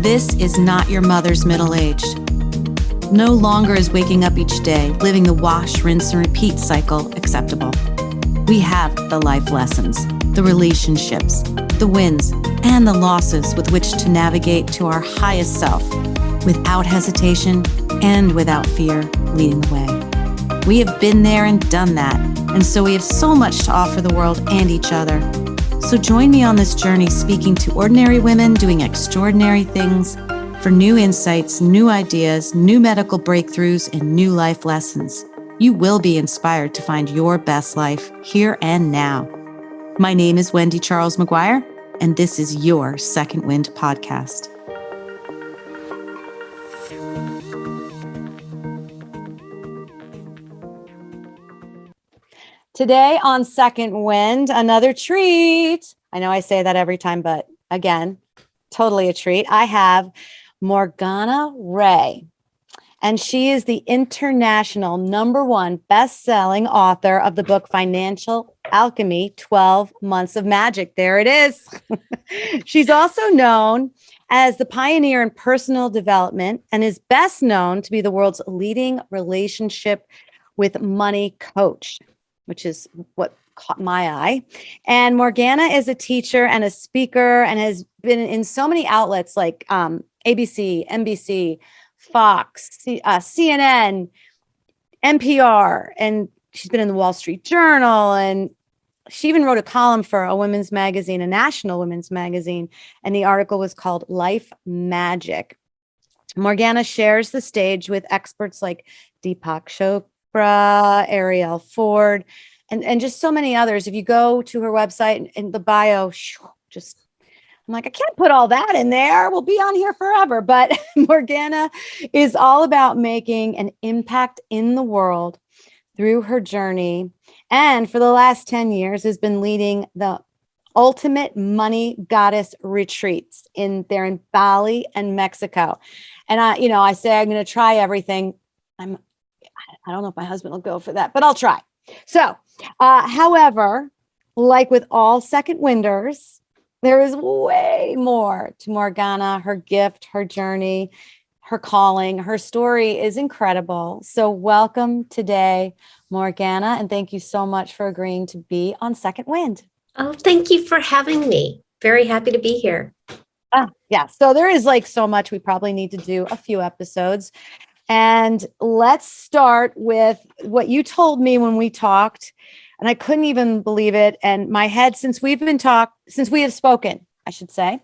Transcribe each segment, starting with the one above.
This is not your mother's middle-aged. No longer is waking up each day, living the wash, rinse, and repeat cycle acceptable. We have the life lessons, the relationships, the wins, and the losses with which to navigate to our highest self, without hesitation and without fear leading the way. We have been there and done that, and so we have so much to offer the world and each other. So join me on this journey, speaking to ordinary women doing extraordinary things for new insights, new ideas, new medical breakthroughs, and new life lessons. You will be inspired to find your best life here and now. My name is Wendy Charles Maguire, and this is your Second Wind podcast. Today on Second Wind, another treat. I know I say that every time, but again, totally a treat. I have Morgana Rae, and she is the international #1 best-selling author of the book Financial Alchemy, 12 Months of Magic. There it is. She's also known as the pioneer in personal development and is best known to be the world's leading relationship with money coach, which is what caught my eye. And Morgana is a teacher and a speaker and has been in so many outlets like ABC, NBC, Fox, CNN, NPR, and she's been in the Wall Street Journal, and she even wrote a column for a women's magazine, a national women's magazine, and the article was called Life Magic. Morgana shares the stage with experts like Deepak Chopra, Ariel Ford, and just so many others. If you go to her website and the bio, just, I'm like, I can't put all that in there. We'll be on here forever. But Morgana is all about making an impact in the world through her journey. And for the last 10 years has been leading the Ultimate Money Goddess retreats in Bali and Mexico. And I say I'm going to try everything. I don't know if my husband will go for that, but I'll try. So, however, like with all second winders, there is way more to Morgana, her gift, her journey, her calling. Her story is incredible. So welcome today, Morgana, and thank you so much for agreeing to be on Second Wind. Oh, thank you for having me. Very happy to be here. Yeah. So there is so much. We probably need to do a few episodes. And let's start with what you told me when we talked, and I couldn't even believe it. And my head, since we have spoken, I should say,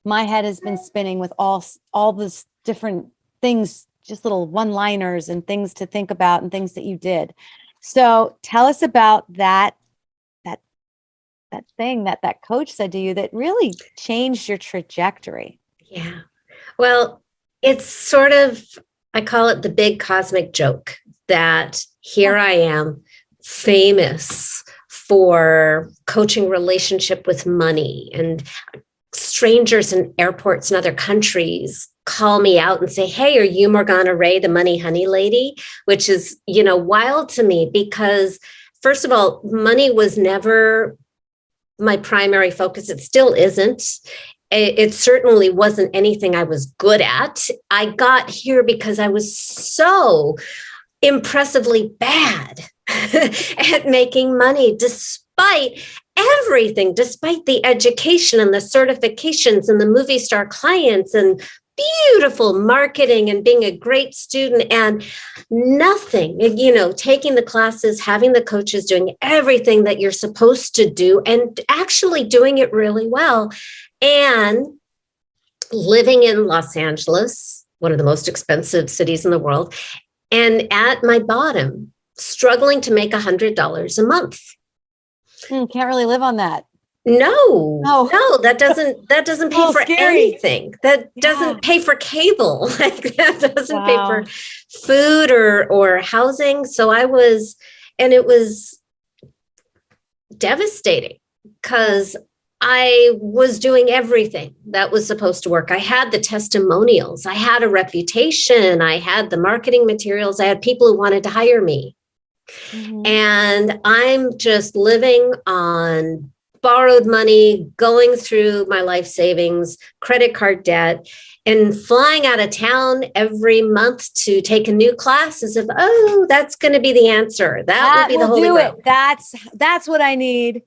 my head has been spinning with all this different things, just little one-liners and things to think about and things that you did. So tell us about that thing that coach said to you that really changed your trajectory. Yeah. Well, it's sort of, I call it the big cosmic joke that here I am, famous for coaching relationship with money, and strangers in airports in other countries call me out and say, "Hey, are you Morgana Rae, the money honey lady?" Which is, wild to me because, first of all, money was never my primary focus. It still isn't. It certainly wasn't anything I was good at. I got here because I was so impressively bad at making money, despite everything, despite the education and the certifications and the movie star clients and beautiful marketing and being a great student and nothing, taking the classes, having the coaches, doing everything that you're supposed to do and actually doing it really well. And living in Los Angeles, one of the most expensive cities in the world, and at my bottom, struggling to make $100 a month. Can't really live on that. No, that doesn't pay for scary. anything. That doesn't pay for cable. That doesn't pay for food or housing. So it was devastating because I was doing everything that was supposed to work. I had the testimonials. I had a reputation. I had the marketing materials. I had people who wanted to hire me. Mhm. And I'm just living on borrowed money, going through my life savings, credit card debt, and flying out of town every month to take a new class as if, oh, that's going to be the answer. That will That be the will holy do grail. it. That's what I need.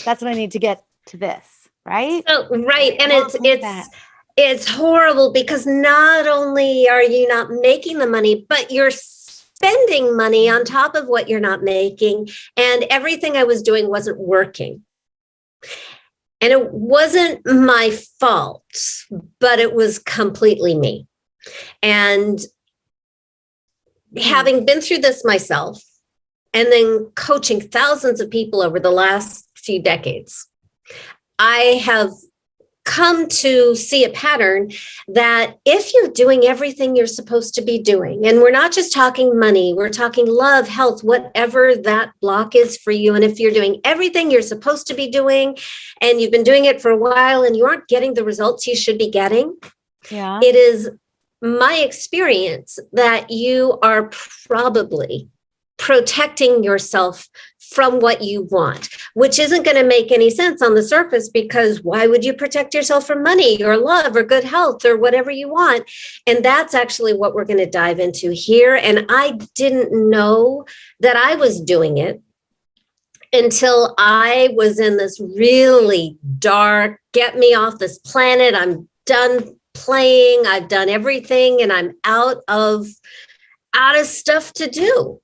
That's what I need to get to this, right? So, right. And Not like that. it's horrible because not only are you not making the money, but you're spending money on top of what you're not making. And everything I was doing wasn't working. And it wasn't my fault, but it was completely me. And having been through this myself and then coaching thousands of people over the last few decades, I have come to see a pattern that if you're doing everything you're supposed to be doing, and we're not just talking money, we're talking love, health, whatever that block is for you. And if you're doing everything you're supposed to be doing and you've been doing it for a while and you aren't getting the results you should be getting, it is my experience that you are probably protecting yourself from what you want, which isn't going to make any sense on the surface, because why would you protect yourself from money or love or good health or whatever you want? And that's actually what we're going to dive into here. And I didn't know that I was doing it until I was in this really dark, get me off this planet. I'm done playing. I've done everything and I'm out of stuff to do.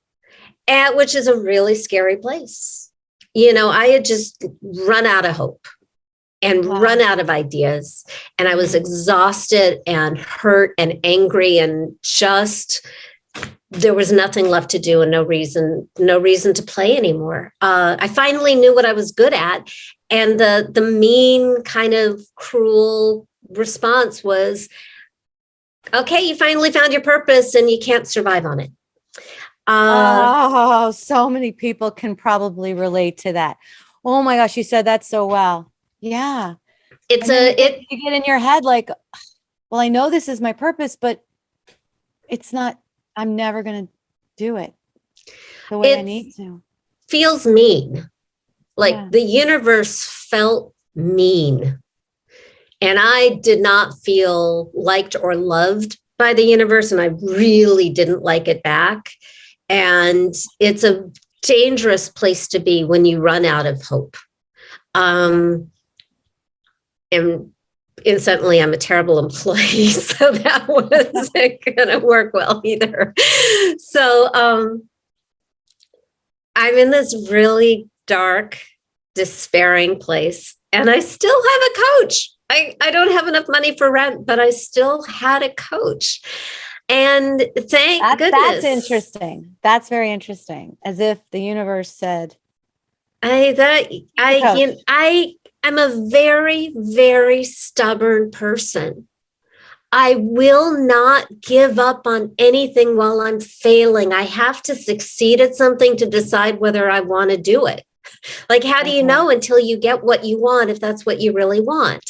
Which is a really scary place. You know, I had just run out of hope and run out of ideas. And I was exhausted and hurt and angry and just, there was nothing left to do and no reason to play anymore. I finally knew what I was good at. And the mean kind of cruel response was, okay, you finally found your purpose and you can't survive on it. So many people can probably relate to that. Oh my gosh, you said that so well. Yeah. You get in your head like, well, I know this is my purpose, but it's not, I'm never going to do it the way I need to. Feels mean. Like the universe felt mean. And I did not feel liked or loved by the universe. And I really didn't like it back. And it's a dangerous place to be when you run out of hope. And incidentally, I'm a terrible employee, so that wasn't going to work well either. So I'm in this really dark, despairing place, and I still have a coach. I don't have enough money for rent, but I still had a coach. And thank goodness. That's interesting. That's very interesting. As if the universe said, I'm a very, very stubborn person. I will not give up on anything while I'm failing. I have to succeed at something to decide whether I want to do it. Like, how do you know until you get what you want, if that's what you really want?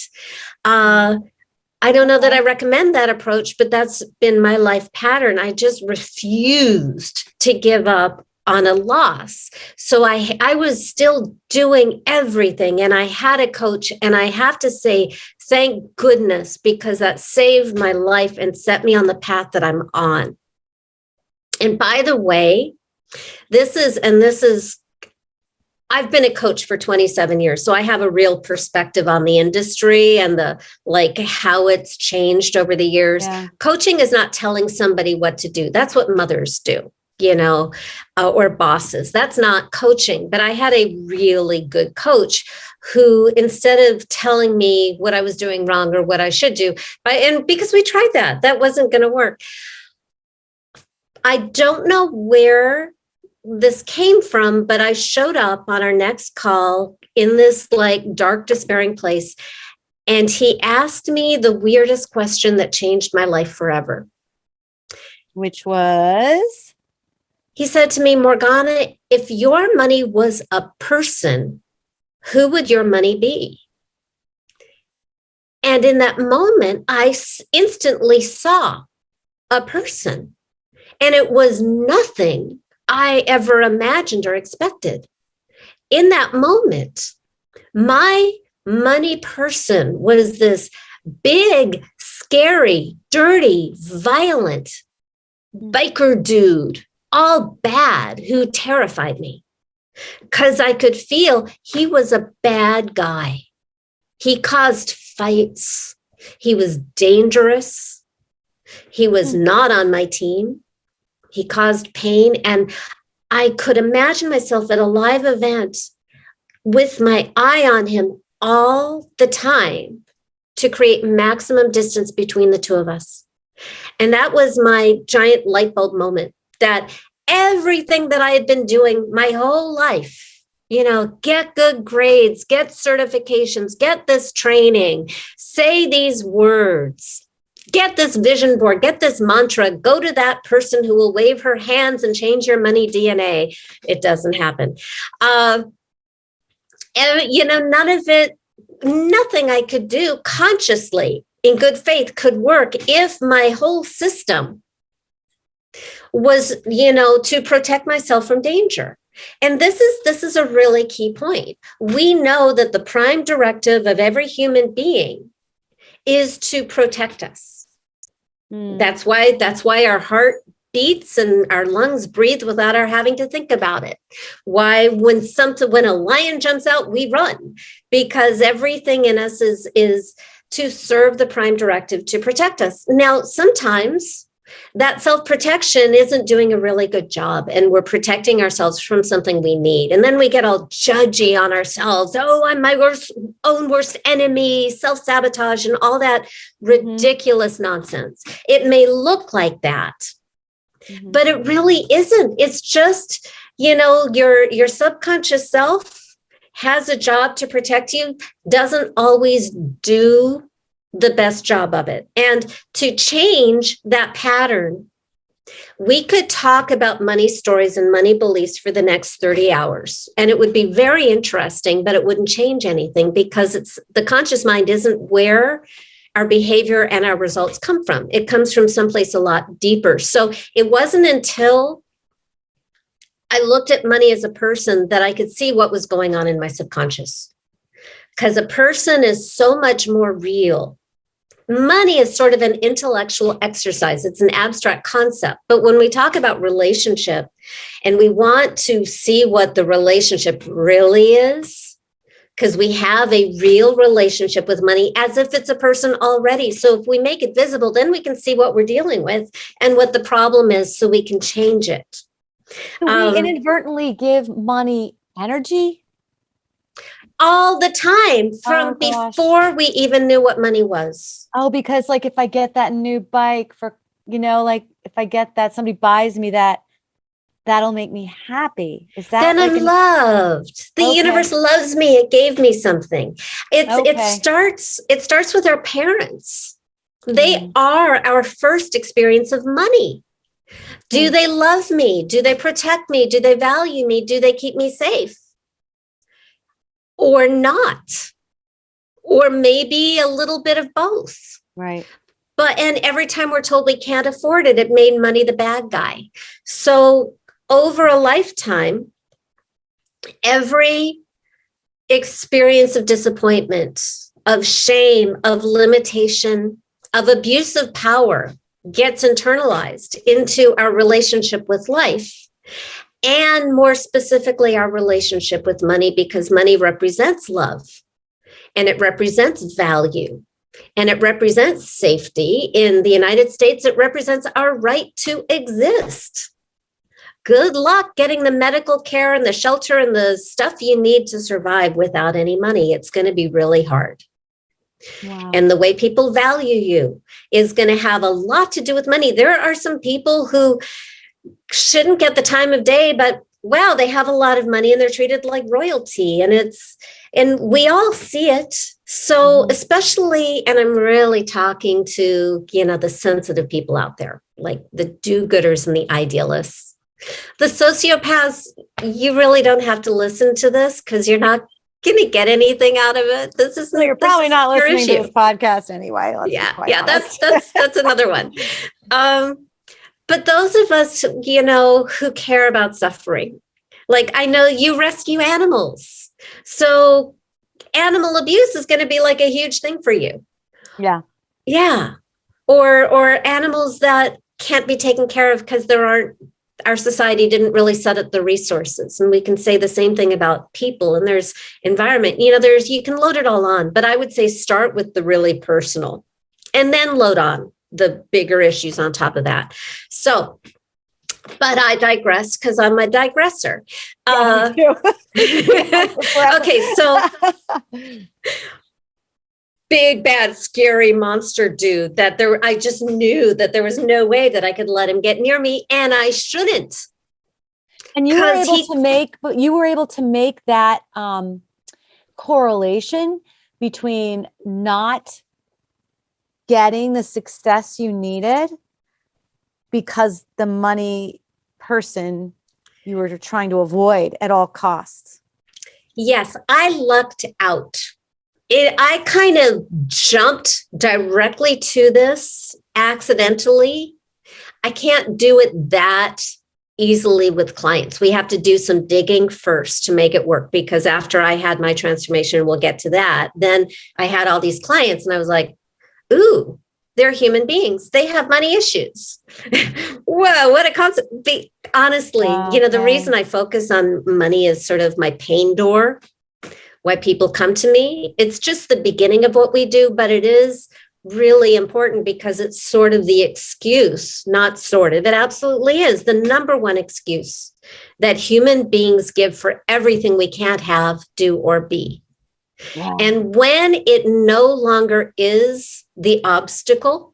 I don't know that I recommend that approach, but that's been my life pattern. I just refused to give up on a loss. So I was still doing everything, and I had a coach, and I have to say, thank goodness, because that saved my life and set me on the path that I'm on. And by the way, I've been a coach for 27 years, so I have a real perspective on the industry and how it's changed over the years. Yeah. Coaching is not telling somebody what to do. That's what mothers do, or bosses. That's not coaching. But I had a really good coach who, instead of telling me what I was doing wrong or what I should do, and because we tried that wasn't going to work. I don't know where this came from, but I showed up on our next call in this dark, despairing place. And he asked me the weirdest question that changed my life forever. Which was? He said to me, Morgana, if your money was a person, who would your money be? And in that moment, I instantly saw a person. And it was nothing I ever imagined or expected. In that moment, my money person was this big, scary, dirty, violent biker dude, all bad, who terrified me because I could feel he was a bad guy. He caused fights. He was dangerous. He was not on my team. He caused pain. And I could imagine myself at a live event with my eye on him all the time to create maximum distance between the two of us. And that was my giant light bulb moment, that everything that I had been doing my whole life, get good grades, get certifications, get this training, say these words, get this vision board, get this mantra, go to that person who will wave her hands and change your money DNA. It doesn't happen. And, none of it, nothing I could do consciously in good faith could work if my whole system was, to protect myself from danger. And this is a really key point. We know that the prime directive of every human being is to protect us. That's why our heart beats and our lungs breathe without our having to think about it. Why, when a lion jumps out, we run, because everything in us is to serve the prime directive to protect us. Now, sometimes that self-protection isn't doing a really good job, and we're protecting ourselves from something we need. And then we get all judgy on ourselves. Oh, I'm my own worst enemy, self-sabotage, and all that ridiculous nonsense. It may look like that, but it really isn't. It's just, your subconscious self has a job to protect you, doesn't always do the best job of it. And to change that pattern, we could talk about money stories and money beliefs for the next 30 hours. And it would be very interesting, but it wouldn't change anything, because the conscious mind isn't where our behavior and our results come from. It comes from someplace a lot deeper. So it wasn't until I looked at money as a person that I could see what was going on in my subconscious. Because a person is so much more real. Money is sort of an intellectual exercise. It's an abstract concept. But when we talk about relationship and we want to see what the relationship really is, because we have a real relationship with money as if it's a person already. So if we make it visible, then we can see what we're dealing with and what the problem is, so we can change it. Do we inadvertently give money energy? All the time, from before we even knew what money was. Oh, because if I get that new bike for, if I get that, somebody buys me that, that'll make me happy. Is that then I'm loved? The universe loves me. It gave me something. It starts with our parents. They are our first experience of money. Do they love me? Do they protect me? Do they value me? Do they keep me safe? Or not? Or maybe a little bit of both. Right. And every time we're told we can't afford it, it made money the bad guy. So over a lifetime, every experience of disappointment, of shame, of limitation, of abuse of power gets internalized into our relationship with life, and more specifically, our relationship with money, because money represents love, and it represents value, and it represents safety. In the United States, it represents our right to exist. Good luck getting the medical care and the shelter and the stuff you need to survive without any money. It's going to be really hard. Wow. And the way people value you is going to have a lot to do with money. There are some people who shouldn't get the time of day, but wow, they have a lot of money and they're treated like royalty. And we all see it. So especially, and I'm really talking to, the sensitive people out there, like the do-gooders and the idealists. The sociopaths, you really don't have to listen to this, because you're not going to get anything out of it. You're probably not listening to this podcast anyway. Yeah, that's another one. But But those of us, who care about suffering, like I know you rescue animals. So animal abuse is going to be like a huge thing for you. Yeah. Yeah. Or animals that can't be taken care of because our society didn't really set up the resources. And we can say the same thing about people, and there's environment, you can load it all on, but I would say start with the really personal and then load on the bigger issues on top of that. So, but I digress because I'm a digressor. Yeah, me too. Okay, so big, bad, scary monster dude I just knew that there was no way that I could let him get near me, and I shouldn't. And you were able to make that correlation between not getting the success you needed because the money person you were trying to avoid at all costs. Yes, I lucked out. I kind of jumped directly to this accidentally. I can't do it that easily with clients. We have to do some digging first to make it work, because after I had my transformation, we'll get to that, then I had all these clients and I was like, ooh, they're human beings. They have money issues. Whoa, what a concept. Honestly, the reason I focus on money is sort of my pain door, why people come to me. It's just the beginning of what we do, but it is really important because it's sort of the excuse, not sort of, it absolutely is the number one excuse that human beings give for everything we can't have, do, or be. Yeah. And when it no longer is the obstacle,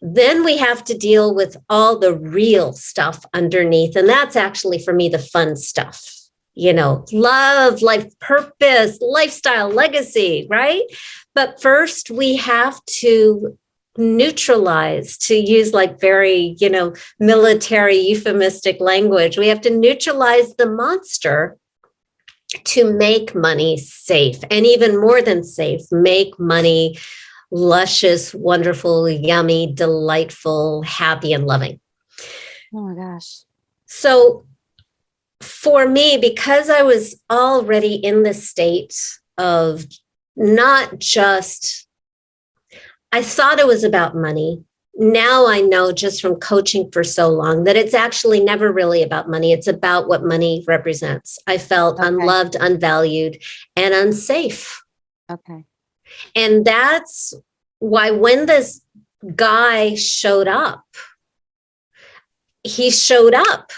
then we have to deal with all the real stuff underneath. And that's actually, for me, the fun stuff. Love, life purpose, lifestyle, legacy, right? But first we have to neutralize, to use like very, military euphemistic language. We have to neutralize the monster to make money safe, and even more than safe, make money luscious, wonderful, yummy, delightful, happy, and loving. Oh my gosh. So for me, because I was already in the state of not just, I thought it was about money. Now I know, just from coaching for so long, that it's actually never really about money. It's about what money represents. I felt unloved, unvalued, and unsafe. Okay. And that's why when this guy showed up, he showed up.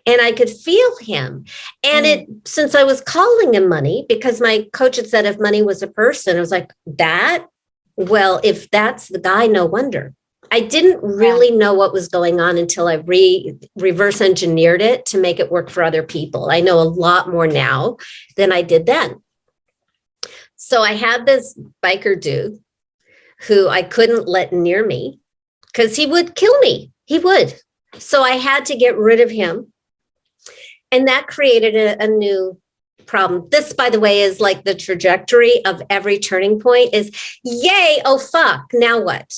And I could feel him. And since I was calling him money, because my coach had said if money was a person, I was like, well, if that's the guy, no wonder. I didn't really know what was going on until I reverse engineered it to make it work for other people. I know a lot more now than I did then. So I had this biker dude who I couldn't let near me because he would kill me. He would. So I had to get rid of him. And that created a new problem. This, by the way, is like the trajectory of every turning point is, yay, oh, fuck, now what?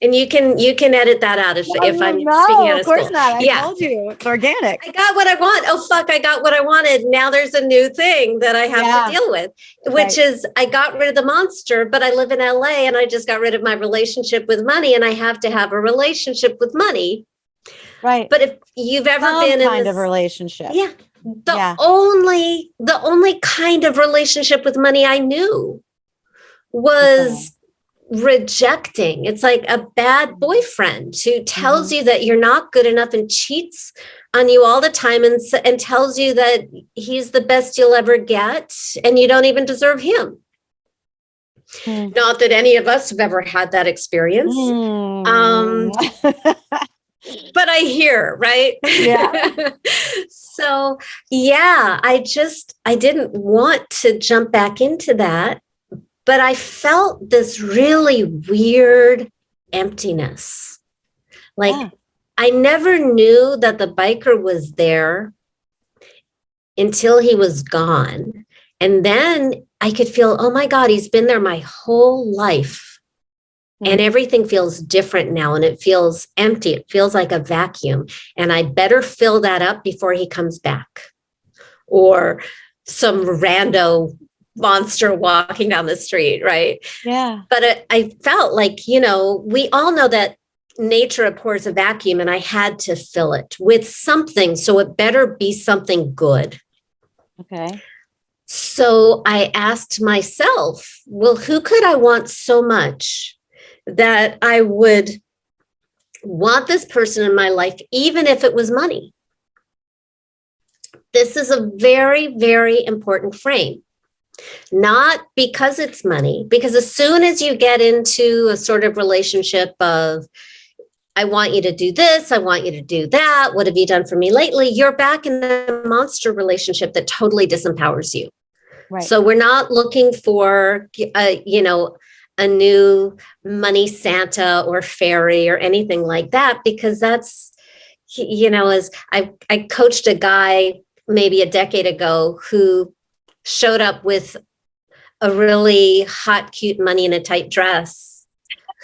And you can edit that out if I'm speaking out of school. Of course not. I told you, it's organic. I got what I want. Oh, fuck, I got what I wanted. Now there's a new thing that I have to deal with, which is I got rid of the monster, but I live in LA and I just got rid of my relationship with money, and I have to have a relationship with money. Right. But if you've ever been in kind of relationship. Yeah. The only kind of relationship with money I knew was rejecting. It's like a bad boyfriend who tells you that you're not good enough and cheats on you all the time and tells you that he's the best you'll ever get and you don't even deserve him. Not that any of us have ever had that experience. But I hear, right? Yeah. So, I didn't want to jump back into that, but I felt this really weird emptiness. Like I never knew that the biker was there until he was gone. And then I could feel, oh my God, he's been there my whole life. And everything feels different now, and it feels empty. It feels like a vacuum. And I better fill that up before he comes back. Or some rando monster walking down the street, right? Yeah. But I felt like, we all know that nature abhors a vacuum, and I had to fill it with something. So it better be something good. Okay. So I asked myself, well, who could I want so much that I would want this person in my life, even if it was money? This is a very, very important frame. Not because it's money, because as soon as you get into a sort of relationship of, I want you to do this, I want you to do that, what have you done for me lately? You're back in a monster relationship that totally disempowers you. Right. So we're not looking for, a new money Santa or fairy or anything like that, because that's, as I coached a guy maybe a decade ago who showed up with a really hot, cute money in a tight dress,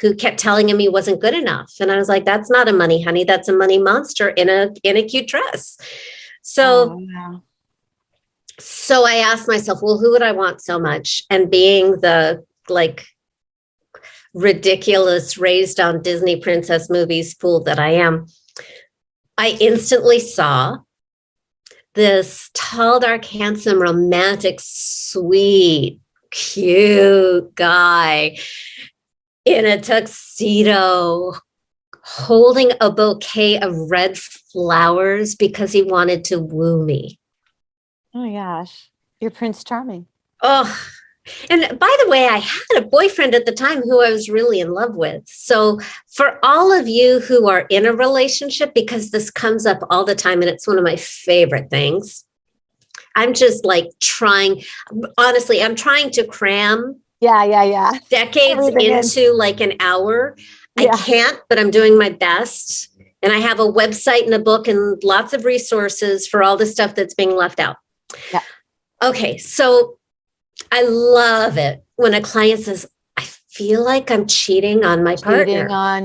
who kept telling him he wasn't good enough. And I was like, that's not a money, honey. That's a money monster in a cute dress. So, So I asked myself, well, who would I want so much? And being the ridiculous raised on Disney princess movies fool that I am, I instantly saw this tall, dark, handsome, romantic, sweet, cute guy in a tuxedo holding a bouquet of red flowers because he wanted to woo me. Oh my gosh. You're Prince Charming. Oh, and by the way, I had a boyfriend at the time who I was really in love with. So for all of you who are in a relationship, because this comes up all the time and it's one of my favorite things, I'm just honestly, I'm trying to cram decades Everything into an hour. Yeah. I can't, but I'm doing my best. And I have a website and a book and lots of resources for all the stuff that's being left out. Yeah. Okay, so I love it when a client says, I feel like I'm cheating on my partner. I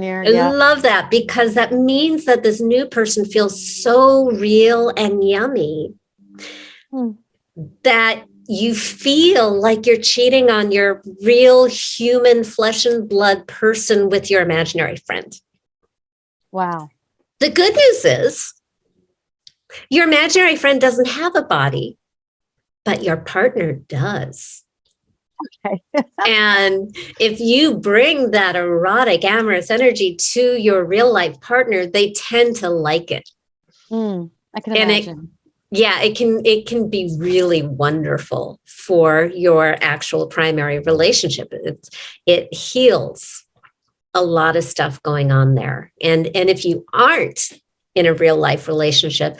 love that, because that means that this new person feels so real and yummy that you feel like you're cheating on your real human flesh and blood person with your imaginary friend. Wow. The good news is your imaginary friend doesn't have a body, but your partner does. Okay. And if you bring that erotic, amorous energy to your real life partner, they tend to like it. I can imagine. It can be really wonderful for your actual primary relationship. It heals a lot of stuff going on there. And if you aren't in a real life relationship,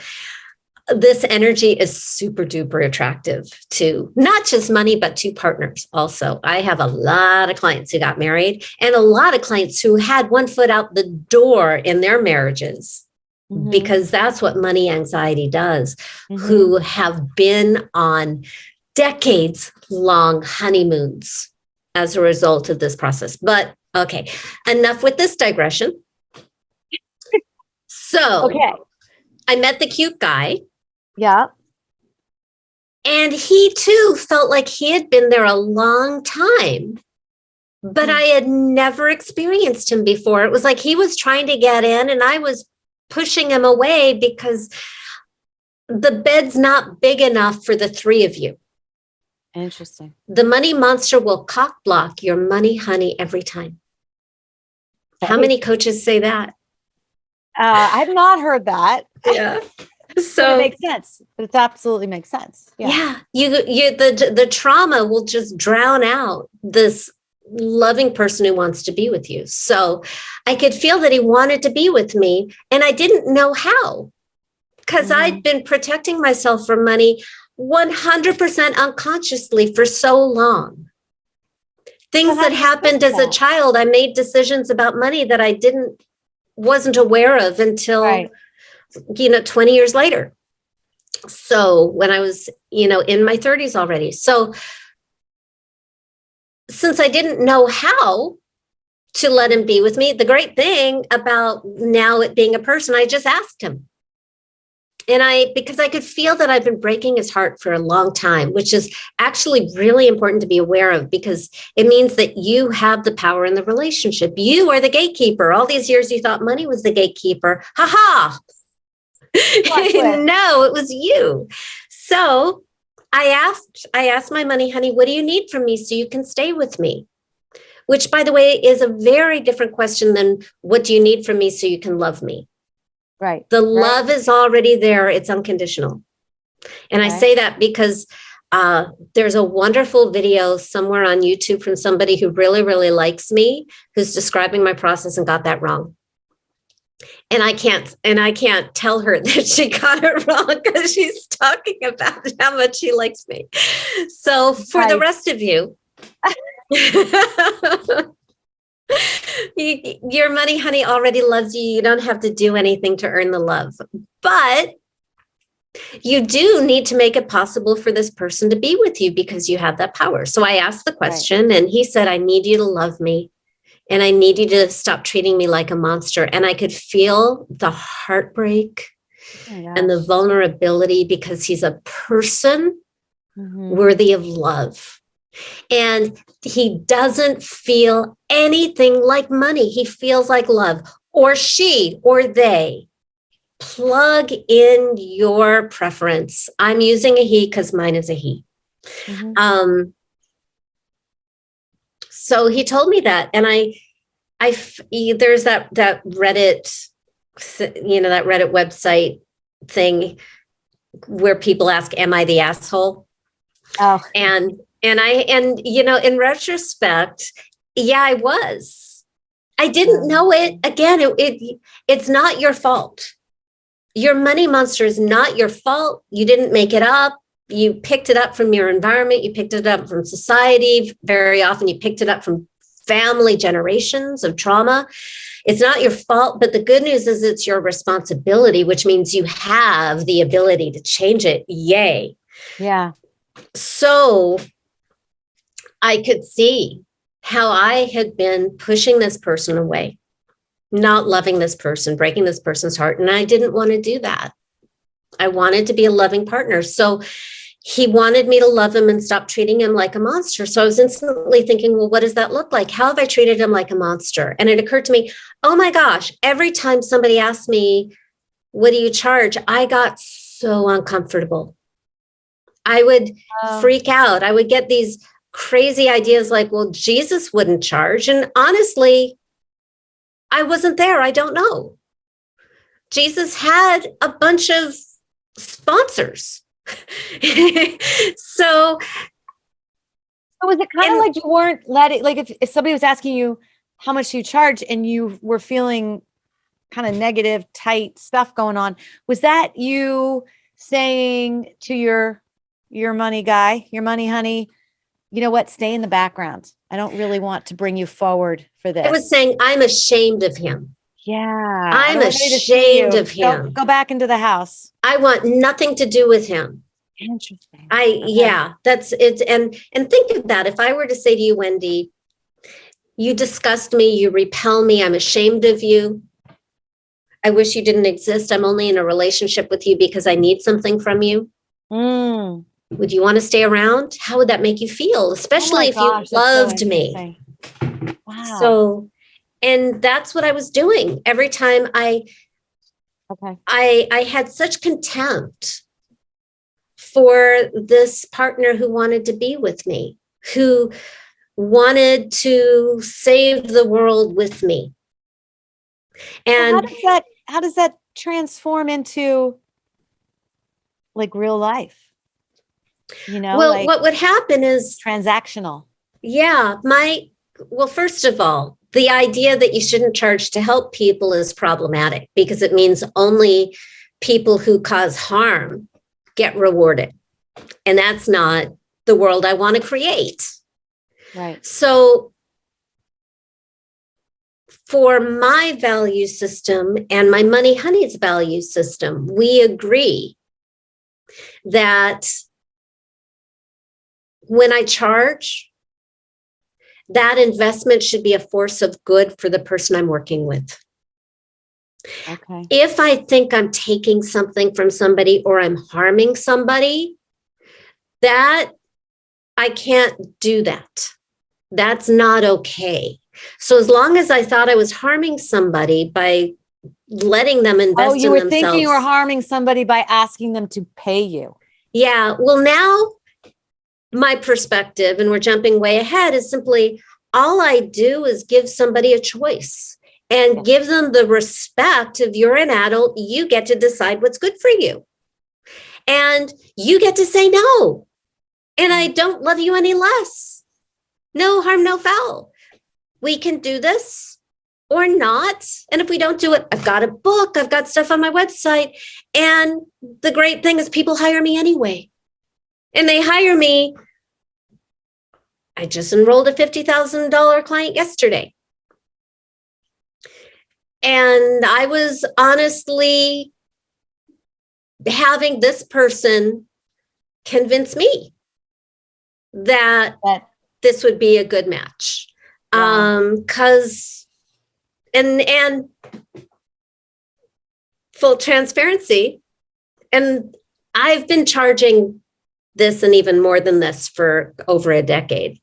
this energy is super duper attractive to not just money, but to partners also. I have a lot of clients who got married and a lot of clients who had one foot out the door in their marriages, because that's what money anxiety does, who have been on decades long honeymoons as a result of this process. But okay, enough with this digression. So I met the cute guy. Yeah. And he too felt like he had been there a long time, but I had never experienced him before. It was like he was trying to get in and I was pushing him away because the bed's not big enough for the three of you. Interesting. The money monster will cock block your money honey every time. How many coaches say that? I've not heard that. Yeah. So it makes sense. It absolutely makes sense. Yeah. The trauma will just drown out this loving person who wants to be with you. So I could feel that he wanted to be with me and I didn't know how, because I'd been protecting myself from money 100% unconsciously for so long. Things that happened as a child, I made decisions about money that I wasn't aware of until 20 years later. So when I was, in my 30s already. So since I didn't know how, to let him be with me. The great thing about now it being a person, I just asked him. And because I could feel that I've been breaking his heart for a long time, which is actually really important to be aware of, because it means that you have the power in the relationship. You are the gatekeeper. All these years you thought money was the gatekeeper. Ha ha. No, it was you. So I asked my money, honey, what do you need from me so you can stay with me? Which, by the way, is a very different question than what do you need from me so you can love me? Right. The love is already there. It's unconditional. And I say that because there's a wonderful video somewhere on YouTube from somebody who really, really likes me, who's describing my process and got that wrong. And I can't tell her that she got it wrong because she's talking about how much she likes me. So for the rest of you, your money, honey, already loves you. You don't have to do anything to earn the love, but you do need to make it possible for this person to be with you because you have that power. So I asked the question and he said, I need you to love me and I need you to stop treating me like a monster. And I could feel the heartbreak and the vulnerability because he's a person worthy of love. And he doesn't feel anything like money. He feels like love, or she or they. Plug in your preference. I'm using a he because mine is a he. So he told me that. And there's that Reddit, that Reddit website thing where people ask, am I the asshole? Oh. And in retrospect, yeah, I was. I didn't know it. Again, it's not your fault. Your money monster is not your fault. You didn't make it up. You picked it up from your environment. You picked it up from society. Very often you picked it up from family generations of trauma. It's not your fault, but the good news is it's your responsibility, which means you have the ability to change it. Yay. Yeah. So I could see how I had been pushing this person away, not loving this person, breaking this person's heart. And I didn't want to do that. I wanted to be a loving partner. So he wanted me to love him and stop treating him like a monster. So I was instantly thinking, well, what does that look like? How have I treated him like a monster? And it occurred to me, oh my gosh, every time somebody asked me, what do you charge? I got so uncomfortable. I would freak out. I would get these crazy ideas like, well, Jesus wouldn't charge. And honestly, I wasn't there. I don't know. Jesus had a bunch of sponsors. So was it kind of like you weren't letting, like if somebody was asking you how much you charge and you were feeling kind of negative, tight stuff going on, was that you saying to your money guy, your money honey, you know what, stay in the background. I don't really want to bring you forward for this. I was saying, I'm ashamed of him. Yeah. I'm ashamed of him. Go back into the house. I want nothing to do with him. Interesting. Yeah, that's it. And think of that. If I were to say to you, Wendy, you disgust me, you repel me, I'm ashamed of you. I wish you didn't exist. I'm only in a relationship with you because I need something from you. Would you want to stay around? How would that make you feel? Especially if you loved me. Wow. So, and that's what I was doing. Every time I had such contempt for this partner who wanted to be with me, who wanted to save the world with me. And how does that transform into like real life? Well, what would happen is transactional. Yeah. First of all, the idea that you shouldn't charge to help people is problematic because it means only people who cause harm get rewarded. And that's not the world I want to create. Right. So for my value system and my money honey's value system, we agree that when I charge, that investment should be a force of good for the person I'm working with. Okay. If I think I'm taking something from somebody or I'm harming somebody, that I can't do that. That's not okay. So as long as I thought I was harming somebody by letting them invest in themselves. Oh, you were thinking you were harming somebody by asking them to pay you. Yeah. Well, now my perspective, and we're jumping way ahead, is simply all I do is give somebody a choice and give them the respect of you're an adult. You get to decide what's good for you. And you get to say no. And I don't love you any less. No harm, no foul. We can do this or not. And if we don't do it, I've got a book, I've got stuff on my website. And the great thing is people hire me anyway. And they hire me. I just enrolled a $50,000 client yesterday. And I was honestly having this person convince me that this would be a good match. Because, and full transparency, and I've been charging this and even more than this for over a decade.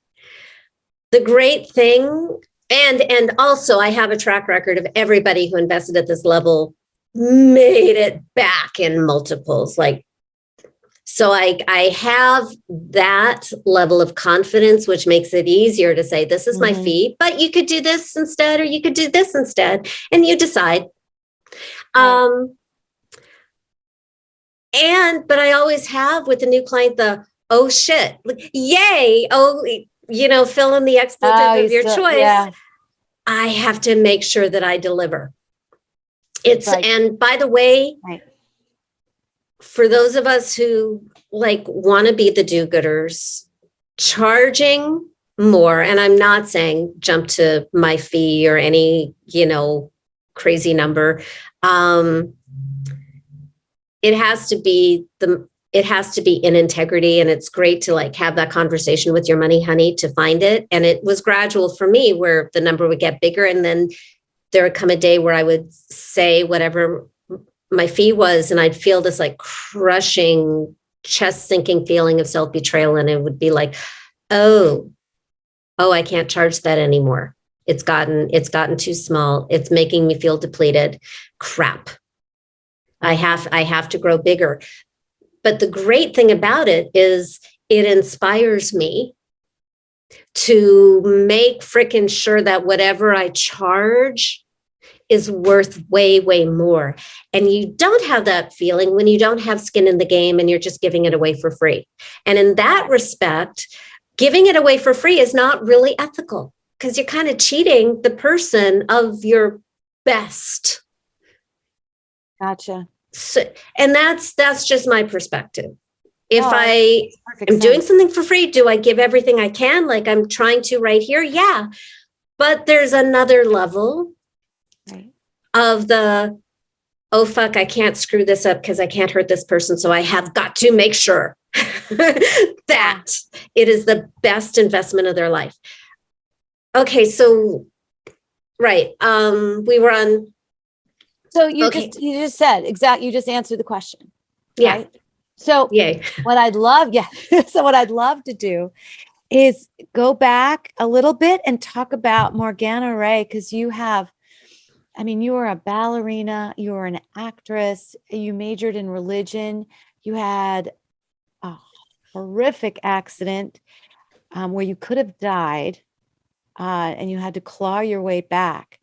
The great thing, and also I have a track record of everybody who invested at this level made it back in multiples. So I have that level of confidence, which makes it easier to say, this is my fee, but you could do this instead, or you could do this instead, and you decide. Right. But I always have with a new client, oh shit, yay, fill in the expletive of your choice. Yeah. I have to make sure that I deliver. And by the way, for those of us who want to be the do-gooders, charging more, and I'm not saying jump to my fee or any, crazy number. It has to be in integrity. And it's great to have that conversation with your money honey to find it. And it was gradual for me where the number would get bigger. And then there would come a day where I would say whatever my fee was, and I'd feel this crushing, chest sinking feeling of self-betrayal. And it would be oh, I can't charge that anymore. It's gotten too small. It's making me feel depleted. Crap. I have to grow bigger. But the great thing about it is it inspires me to make freaking sure that whatever I charge is worth way, way more. And you don't have that feeling when you don't have skin in the game and you're just giving it away for free. And in that respect, giving it away for free is not really ethical because you're kind of cheating the person of your best. Gotcha. So, and that's just my perspective. If I am doing something for free, do I give everything I can? Like I'm trying to right here? Yeah. But there's another level of oh, fuck, I can't screw this up because I can't hurt this person. So I have got to make sure that it is the best investment of their life. Okay. So, we were on. So you just said exactly, you just answered the question. Yeah. Right? So yay. What I'd love to do is go back a little bit and talk about Morgana Rae, because you were a ballerina, you were an actress, you majored in religion, you had a horrific accident where you could have died and you had to claw your way back.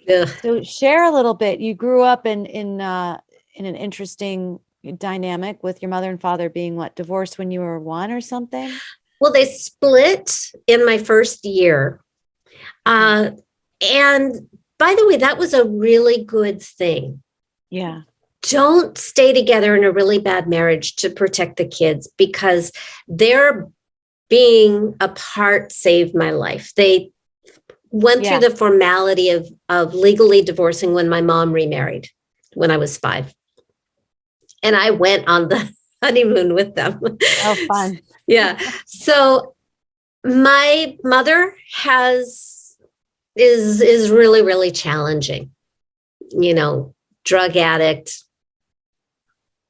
Ugh. So share a little bit. You grew up in an interesting dynamic with your mother and father being divorced when you were 1 or something? Well, they split in my first year. And by the way, that was a really good thing. Yeah. Don't stay together in a really bad marriage to protect the kids, because their being apart saved my life. They went through the formality of legally divorcing when my mom remarried when I was 5. And I went on the honeymoon with them. Oh, fun. Yeah. So My mother is really, really challenging. Drug addict,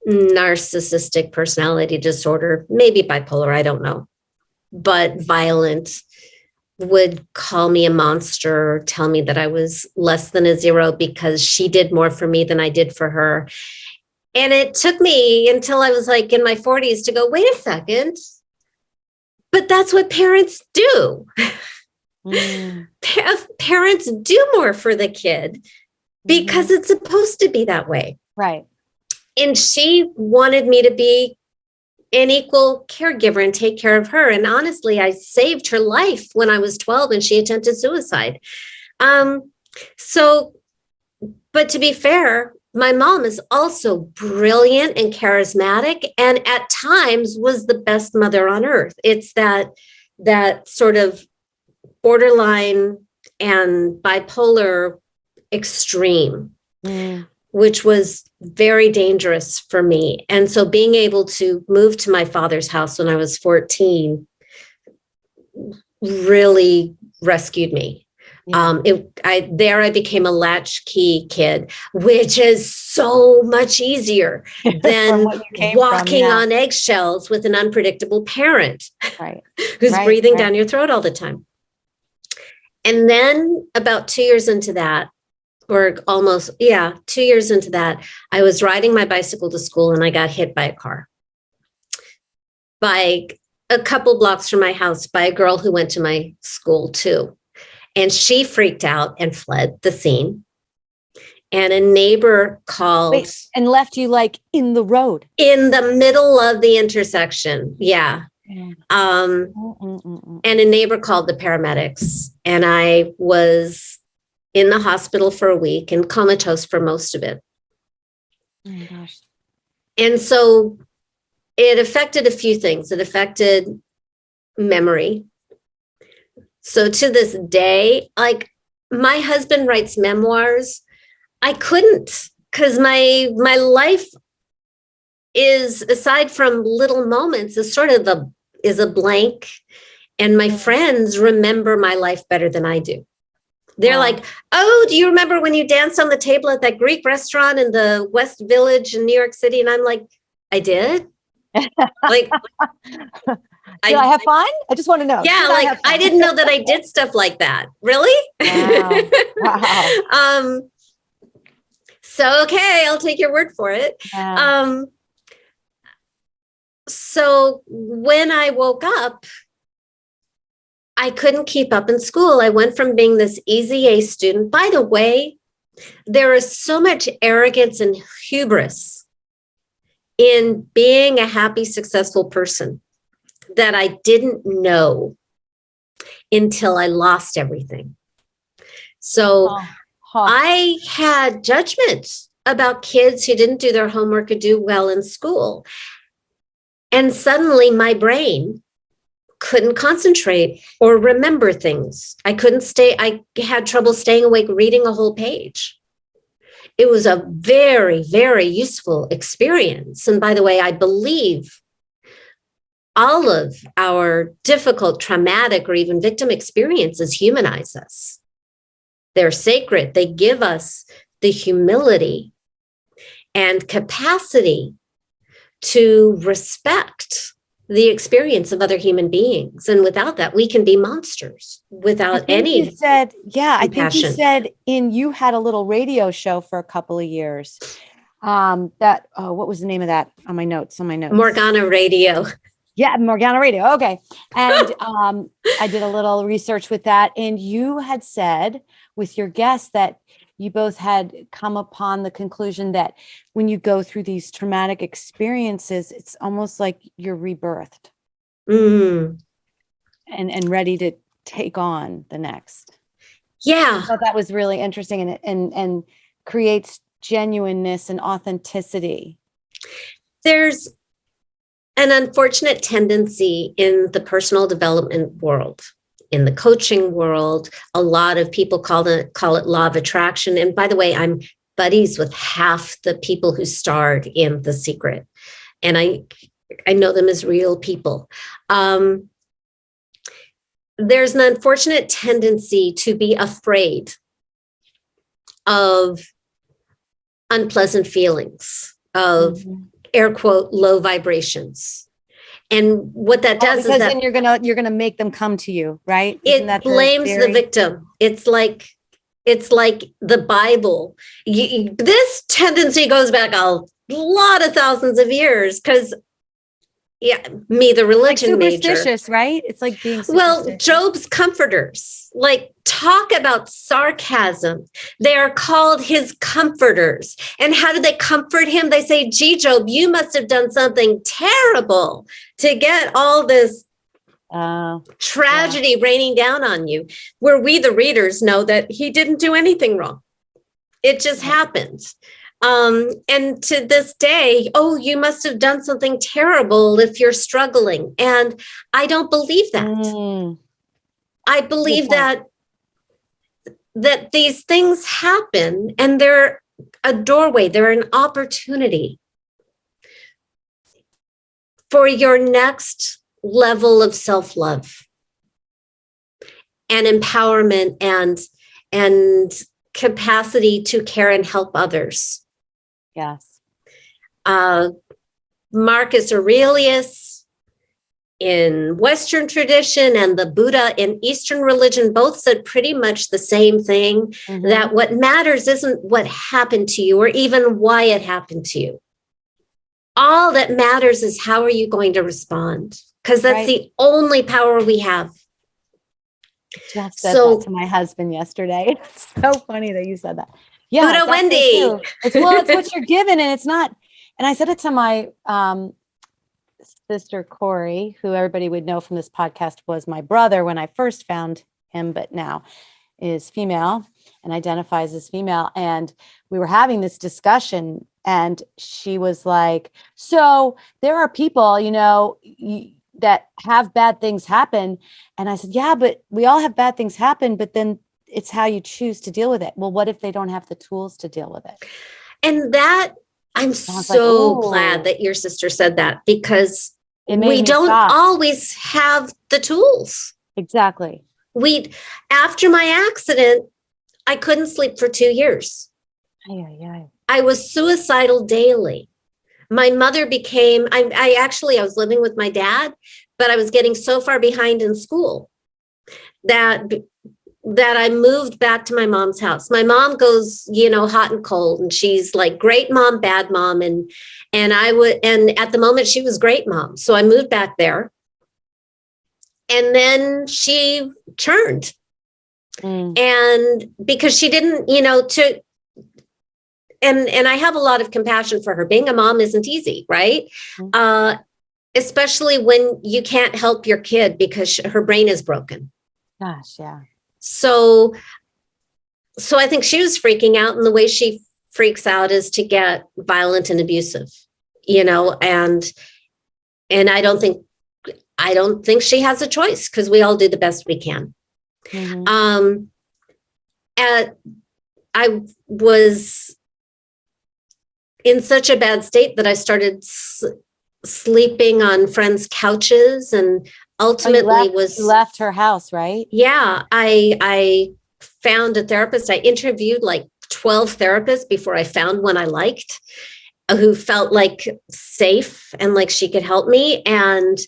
narcissistic personality disorder, maybe bipolar, I don't know, but violent, would call me a monster, tell me that I was less than a zero because she did more for me than I did for her. And it took me until I was like in my 40s to go, wait a second, but that's what parents do. Parents do more for the kid because it's supposed to be that way. Right. And she wanted me to be an equal caregiver and take care of her. And honestly, I saved her life when I was 12 and she attempted suicide. But to be fair, my mom is also brilliant and charismatic, and at times was the best mother on earth. It's that sort of borderline and bipolar extreme, which was very dangerous for me. And so being able to move to my father's house when I was 14 really rescued me. Yeah. I became a latchkey kid, which is so much easier than walking on eggshells with an unpredictable parent, right, who's breathing down your throat all the time. And then about 2 years into that, or almost, 2 years into that, I was riding my bicycle to school and I got hit by a car by a couple blocks from my house by a girl who went to my school too. And she freaked out and fled the scene. And a neighbor called. Wait, and left you like in the road? In the middle of the intersection. Yeah. And a neighbor called the paramedics, and I was in the hospital for a week and comatose for most of it. Oh my gosh. And so it affected a few things. It affected memory. So to this day, like my husband writes memoirs. I couldn't, because my life is, aside from little moments, is sort of a blank. And my friends remember my life better than I do. They're like, oh, do you remember when you danced on the table at that Greek restaurant in the West Village in New York City? And I'm like, I did? Like, did I have fun? I just want to know. Yeah, like I didn't know that I did stuff like that. Really? Wow. So, okay, I'll take your word for it. Yeah. So when I woke up, I couldn't keep up in school. I went from being this easy A student. By the way, there is so much arrogance and hubris in being a happy, successful person that I didn't know until I lost everything. So I had judgments about kids who didn't do their homework or do well in school. And suddenly my brain couldn't concentrate or remember things. I had trouble staying awake reading a whole page. It was a very, very useful experience. And by the way, I believe all of our difficult, traumatic, or even victim experiences humanize us. They're sacred. They give us the humility and capacity to respect the experience of other human beings. And without that, we can be monsters without any. You said, I think you said you had a little radio show for a couple of years. What was the name of that on my notes? Morgana Radio. Yeah, Morgana Radio. Okay. And I did a little research with that. And you had said with your guest that you both had come upon the conclusion that when you go through these traumatic experiences, it's almost like you're rebirthed and ready to take on the next. Yeah. I thought that was really interesting and creates genuineness and authenticity. There's an unfortunate tendency in the personal development world, in the coaching world. A lot of people call it law of attraction. And by the way, I'm buddies with half the people who starred in The Secret. And I know them as real people. there's an unfortunate tendency to be afraid of unpleasant feelings, of air quote, low vibrations. And what that does is that then you're gonna make them come to you, right? It blames the victim. It's like the Bible. This tendency goes back a lot of thousands of years because, the religion like superstitious, major. Right? It's like being well, Job's comforters, like talk about sarcasm. They are called his comforters. And how did they comfort him? They say, gee, Job, you must have done something terrible to get all this tragedy raining down on you, where we, the readers, know that he didn't do anything wrong. It just happened. And to this day, you must have done something terrible if you're struggling. And I don't believe that. I believe that these things happen and they're a doorway, they're an opportunity for your next level of self-love and empowerment and capacity to care and help others. Yes. Marcus Aurelius in Western tradition and the Buddha in Eastern religion both said pretty much the same thing, that what matters isn't what happened to you or even why it happened to you. All that matters is how are you going to respond? Because that's the only power we have. Jeff said that to my husband yesterday. It's so funny that you said that. Yeah, Buddha Wendy. It's what you're given, and it's not. And I said it to my sister Corey, who everybody would know from this podcast was my brother when I first found him, but now is female and identifies as female. And we were having this discussion, and she was like, "So there are people, that have bad things happen." And I said, yeah, but we all have bad things happen, but then it's how you choose to deal with it. Well, what if they don't have the tools to deal with it? And that I'm so glad that your sister said that, because we don't always have the tools. Exactly. After my accident, I couldn't sleep for 2 years. I was suicidal daily. My mother became, I was living with my dad, but I was getting so far behind in school that I moved back to my mom's house. My mom goes, hot and cold, and she's like great mom, bad mom. And at the moment she was great mom. So I moved back there, and then she turned. And because she didn't, and I have a lot of compassion for her. Being a mom isn't easy, right? Especially when you can't help your kid because her brain is broken. Gosh, yeah. So I think she was freaking out, and the way she freaks out is to get violent and abusive, and I don't think she has a choice, because we all do the best we can. I was in such a bad state that I started sleeping on friends' couches, and ultimately you left her house, right? Yeah. I found a therapist. I interviewed like 12 therapists before I found one I liked, who felt like safe and like she could help me. And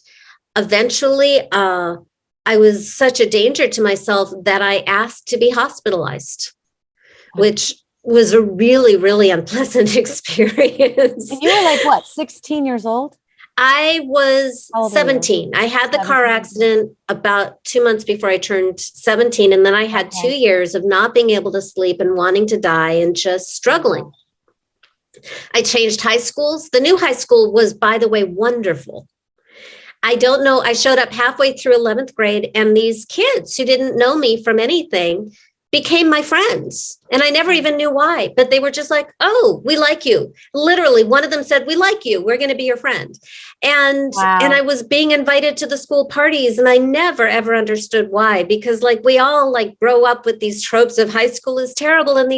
eventually, I was such a danger to myself that I asked to be hospitalized, which was a really, really unpleasant experience. And you were like, what, 16 years old? I was 17. I had the car accident about 2 months before I turned 17. And then I had 2 years of not being able to sleep and wanting to die and just struggling. I changed high schools. The new high school was, by the way, wonderful. I don't know. I showed up halfway through 11th grade, and these kids who didn't know me from anything became my friends. And I never even knew why, but they were just like, oh, we like you. Literally, one of them said, we like you. We're going to be your friend. And I was being invited to the school parties, and I never, ever understood why, because like we all like grow up with these tropes of high school is terrible. And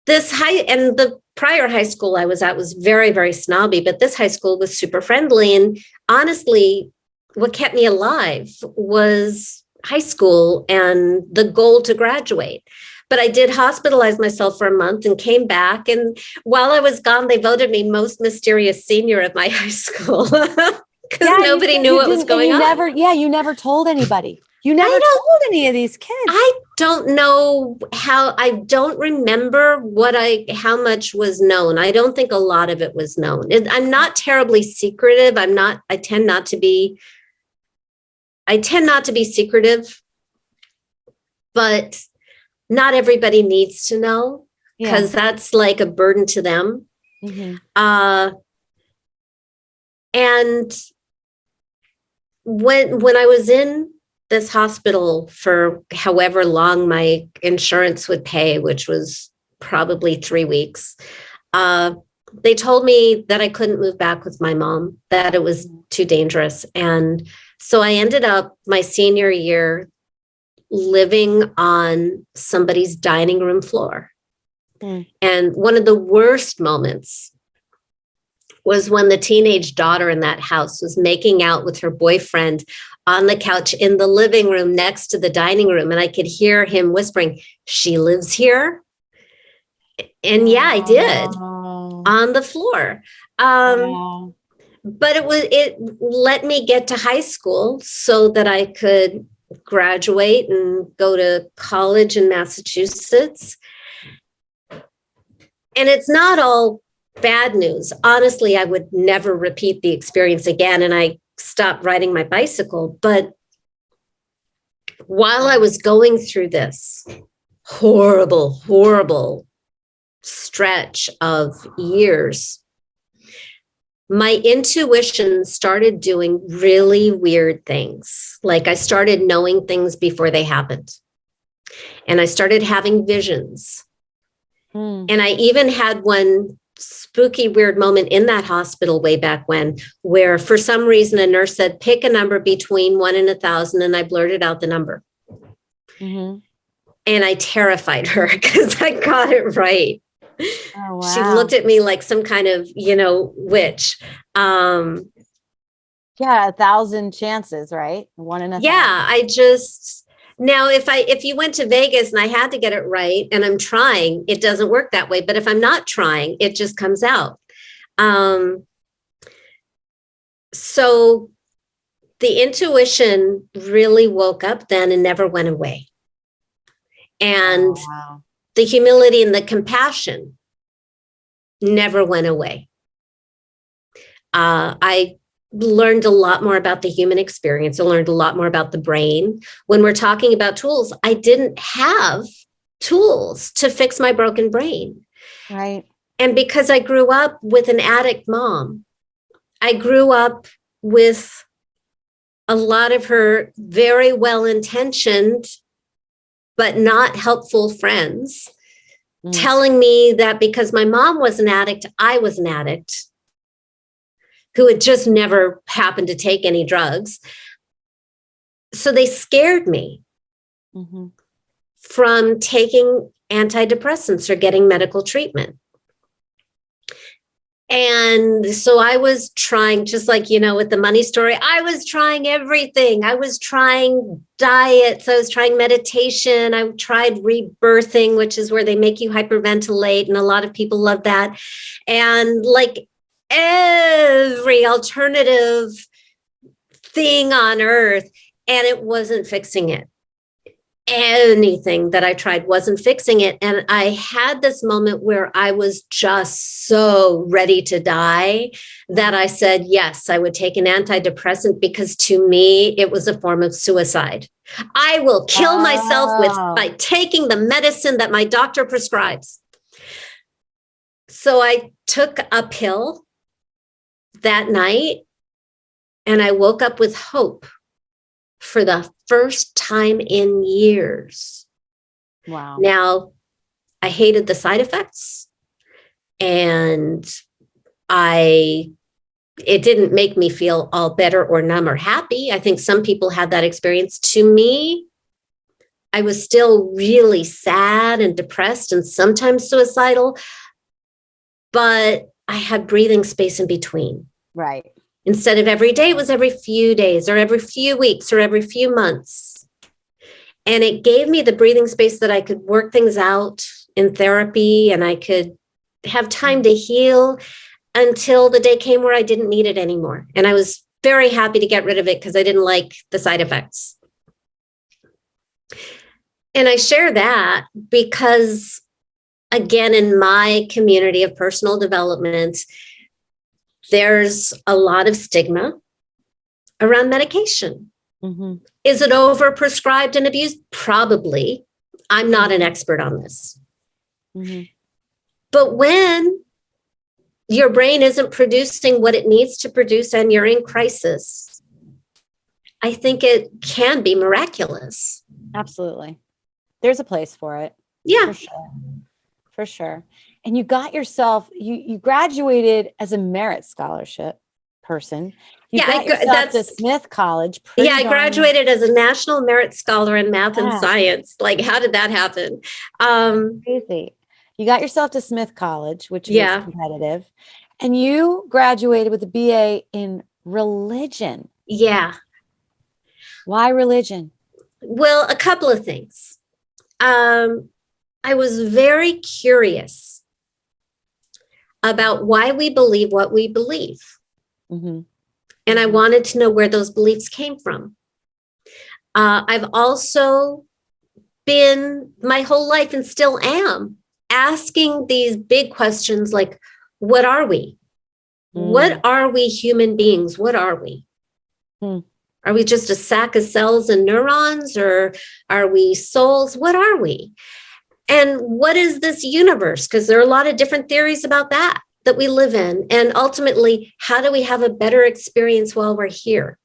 the prior high school I was at was very, very snobby, but this high school was super friendly. And honestly, what kept me alive was high school and the goal to graduate. But I did hospitalize myself for a month and came back. And while I was gone, they voted me most mysterious senior at my high school because nobody knew what was going on. You never told anybody. You never told any of these kids. I don't know how, I don't remember how much was known. I don't think a lot of it was known. I'm not terribly secretive. I tend not to be secretive, but not everybody needs to know because that's like a burden to them. Mm-hmm. And when I was in this hospital for however long my insurance would pay, which was probably 3 weeks, they told me that I couldn't move back with my mom, that it was too dangerous. And so I ended up my senior year living on somebody's dining room floor. And one of the worst moments was when the teenage daughter in that house was making out with her boyfriend on the couch in the living room next to the dining room. And I could hear him whispering, "She lives here." And yeah, I did, on the floor. But it let me get to high school so that I could graduate and go to college in Massachusetts. And it's not all bad news. Honestly, I would never repeat the experience again. And I stopped riding my bicycle. But while I was going through this horrible, horrible stretch of years, my intuition started doing really weird things. Like I started knowing things before they happened. And I started having visions. And I even had one spooky, weird moment in that hospital way back when, where for some reason a nurse said, pick a number between 1 and 1,000. And I blurted out the number. And I terrified her because I got it right. Oh, wow. She looked at me like some kind of, witch. Yeah, 1,000 chances, right? 1 in 1,000. Yeah, now if you went to Vegas and I had to get it right and I'm trying, it doesn't work that way. But if I'm not trying, it just comes out. So the intuition really woke up then and never went away. And the humility and the compassion never went away. I learned a lot more about the human experience. I learned a lot more about the brain. When we're talking about tools, I didn't have tools to fix my broken brain. Right. And because I grew up with an addict mom, I grew up with a lot of her very well-intentioned but not helpful friends telling me that because my mom was an addict, I was an addict who had just never happened to take any drugs. So they scared me from taking antidepressants or getting medical treatment. And so I was trying, just like, with the money story, I was trying everything. I was trying diets. I was trying meditation. I tried rebirthing, which is where they make you hyperventilate. And a lot of people love that. And like every alternative thing on earth, and it wasn't fixing it. Anything that I tried wasn't fixing it. And I had this moment where I was just so ready to die that I said, yes, I would take an antidepressant because to me, it was a form of suicide. I will kill myself by taking the medicine that my doctor prescribes. So I took a pill that night and I woke up with hope for the first time in years. Wow. Now, I hated the side effects and it didn't make me feel all better or numb or happy. I think some people had that experience. To me, I was still really sad and depressed and sometimes suicidal, but I had breathing space in between. Right. Instead of every day, it was every few days or every few weeks or every few months. And it gave me the breathing space that I could work things out in therapy, and I could have time to heal until the day came where I didn't need it anymore. And I was very happy to get rid of it because I didn't like the side effects. And I share that because, again, in my community of personal development, there's a lot of stigma around medication. Mm-hmm. Is it overprescribed and abused? Probably. I'm not an expert on this. Mm-hmm. But when your brain isn't producing what it needs to produce and you're in crisis, I think it can be miraculous. Absolutely. There's a place for it. Yeah. For sure. For sure. And you got yourself, you graduated as a merit scholarship person. You got yourself to Smith College. Yeah, I graduated as a National Merit Scholar in math and science. Like, how did that happen? Crazy. You got yourself to Smith College, which was competitive. And you graduated with a BA in religion. Yeah. Why religion? Well, a couple of things. I was very curious about why we believe what we believe. Mm-hmm. And I wanted to know where those beliefs came from. I've also been my whole life, and still am, asking these big questions like, what are we? What are we human beings? What are we? Are we just a sack of cells and neurons, or are we souls? What are we? And what is this universe? Because there are a lot of different theories about that we live in. And ultimately, how do we have a better experience while we're here?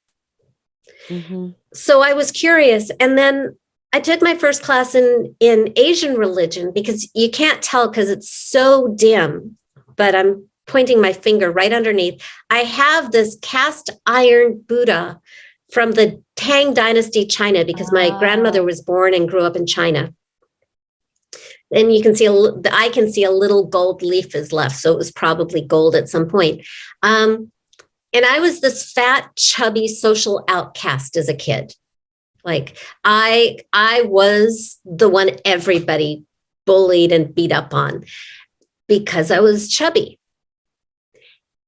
Mm-hmm. So I was curious. And then I took my first class in Asian religion, because you can't tell because it's so dim, but I'm pointing my finger right underneath. I have this cast iron Buddha from the Tang Dynasty, China, because my grandmother was born and grew up in China. And you can see, I can see a little gold leaf is left. So it was probably gold at some point. And I was this fat, chubby social outcast as a kid. Like I was the one everybody bullied and beat up on because I was chubby.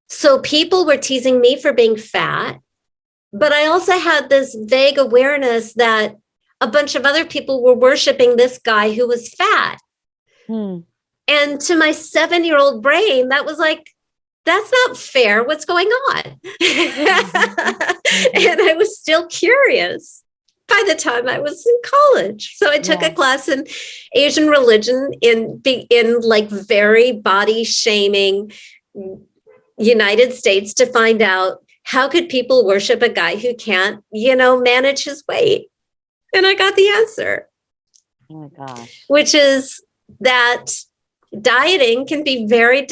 So people were teasing me for being fat. But I also had this vague awareness that a bunch of other people were worshiping this guy who was fat. And to my 7-year-old brain, that was like, that's not fair. What's going on? And I was still curious by the time I was in college. So I took a class in Asian religion in like very body shaming United States to find out, how could people worship a guy who can't, manage his weight? And I got the answer. Oh my gosh. Which is that dieting can be very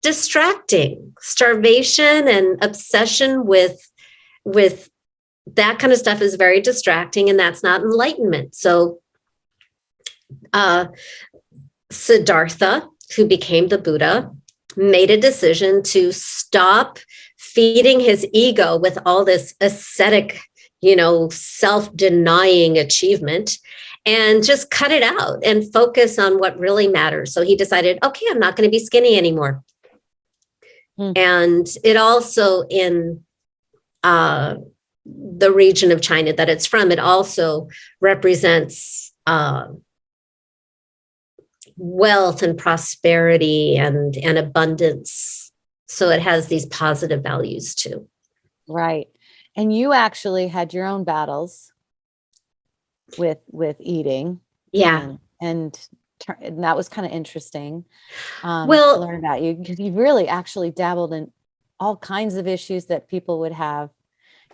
distracting. Starvation and obsession with that kind of stuff is very distracting, and that's not enlightenment. So Siddhartha, who became the Buddha, made a decision to stop feeding his ego with all this ascetic, self-denying achievement, and just cut it out and focus on what really matters. So he decided, okay, I'm not going to be skinny anymore. And it also, in the region of China that it's from, it also represents wealth and prosperity and abundance. So it has these positive values too. Right. And you actually had your own battles with eating. Yeah. And that was kind of interesting to learn about you, because you really actually dabbled in all kinds of issues that people would have.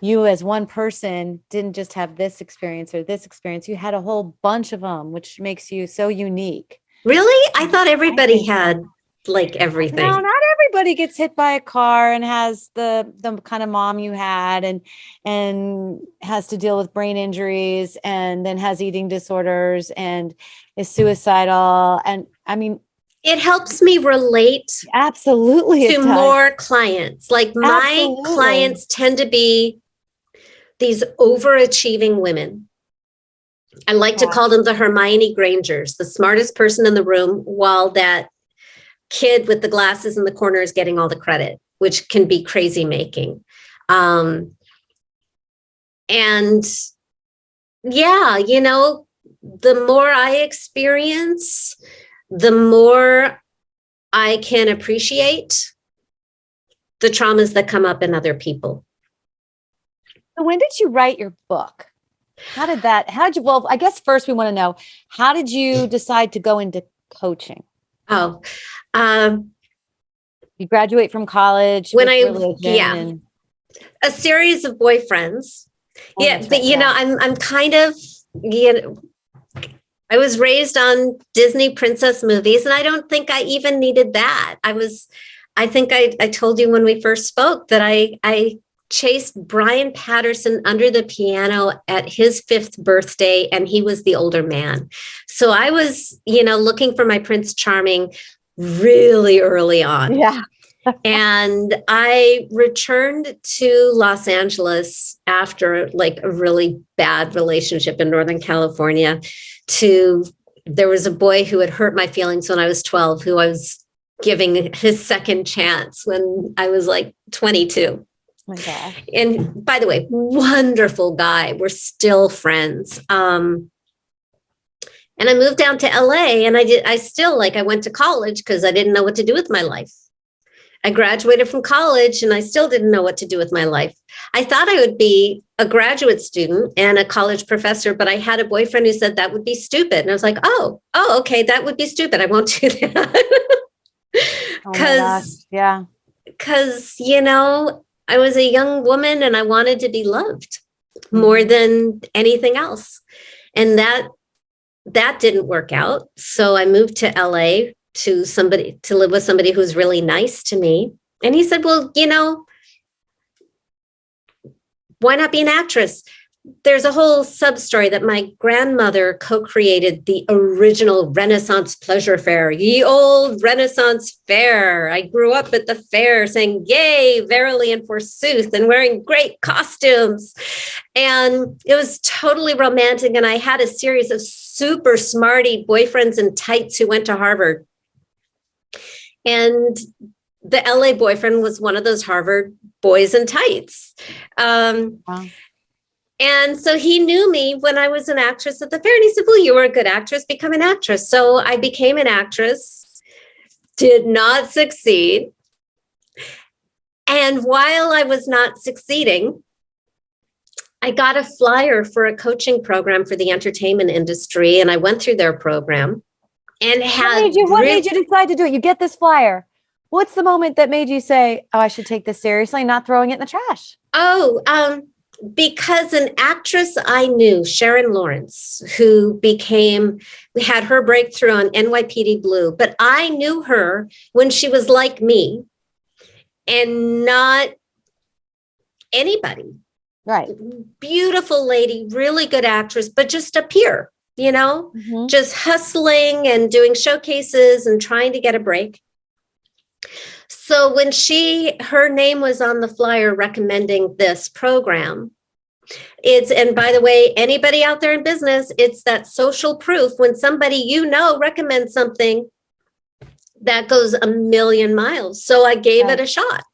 You as one person didn't just have this experience or this experience. You had a whole bunch of them, which makes you so unique. Really? I thought everybody had like everything. No, not everybody gets hit by a car and has the kind of mom you had, and has to deal with brain injuries, and then has eating disorders and is suicidal. And I mean, It helps me relate Absolutely. to more clients. Like my clients tend to be these overachieving women. I like to call them the Hermione Grangers, the smartest person in the room, while that kid with the glasses in the corner is getting all the credit, which can be crazy making. And yeah, you know, the more I experience, the more I can appreciate the traumas that come up in other people. So when did you write your book? How did you, well, I guess first we want to know, how did you decide to go into coaching? Oh, you graduate from college when a series of boyfriends. Oh, yeah, but you know, I'm kind of, you know, I was raised on Disney princess movies, and I don't think I even needed that. I think I told you when we first spoke that I chased Brian Patterson under the piano at his 5th birthday, and he was the older man. So I was, you know, looking for my Prince Charming really early on. Yeah. And I returned to Los Angeles after like a really bad relationship in Northern California. There was a boy who had hurt my feelings when I was 12, who I was giving his second chance when I was like 22. Oh my God. And by the way, wonderful guy. We're still friends. And I moved down to LA, and I went to college because I didn't know what to do with my life. I graduated from college and I still didn't know what to do with my life. I thought I would be a graduate student and a college professor, but I had a boyfriend who said that would be stupid. And I was like, oh, okay, that would be stupid. I won't do that. Because, you know, I was a young woman and I wanted to be loved more than anything else. And that didn't work out. So I moved to LA to live with somebody who's really nice to me. And he said, well, you know, why not be an actress? There's a whole sub-story that my grandmother co-created the original Renaissance pleasure fair, ye old Renaissance fair. I grew up at the fair saying, yay, verily and forsooth, and wearing great costumes. And it was totally romantic. And I had a series of super smarty boyfriends in tights who went to Harvard. And the LA boyfriend was one of those Harvard boys in tights. Wow. And so he knew me when I was an actress at the fair. And he said, well, you were a good actress, become an actress. So I became an actress, did not succeed. And while I was not succeeding, I got a flyer for a coaching program for the entertainment industry. And I went through their program. And what made you decide to do it? You get this flyer. What's the moment that made you say, oh, I should take this seriously, not throwing it in the trash? Because an actress I knew, Sharon Lawrence, who had her breakthrough on NYPD Blue, but I knew her when she was like me and not anybody. Right. Beautiful lady, really good actress, but just a peer. You know, just hustling and doing showcases and trying to get a break. So when her name was on the flyer recommending this program, and by the way, anybody out there in business, it's that social proof when somebody, you know, recommends something that goes a million miles. So I gave it a shot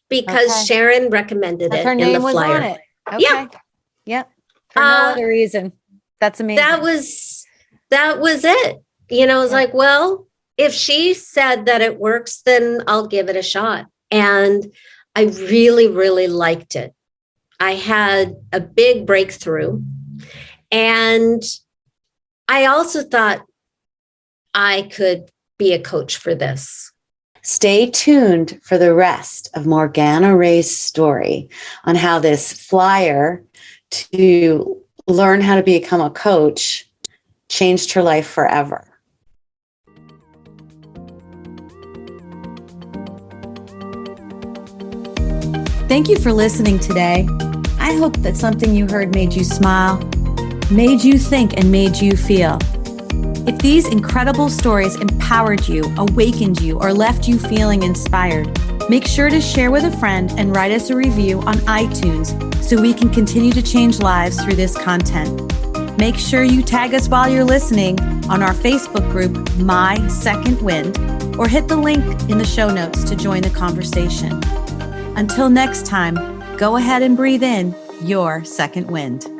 because Sharon recommended it in the flyer. On it. Okay. Yeah. For no other reason. That's amazing. That was it. You know, it was like, well, if she said that it works, then I'll give it a shot. And I really, really liked it. I had a big breakthrough. And I also thought I could be a coach for this. Stay tuned for the rest of Morgana Rae's story on how this flyer to learn how to become a coach changed her life forever. Thank you for listening today. I hope that something you heard made you smile, made you think, and made you feel. If these incredible stories empowered you, awakened you, or left you feeling inspired, make sure to share with a friend and write us a review on iTunes so we can continue to change lives through this content. Make sure you tag us while you're listening on our Facebook group, My Second Wind, or hit the link in the show notes to join the conversation. Until next time, go ahead and breathe in your second wind.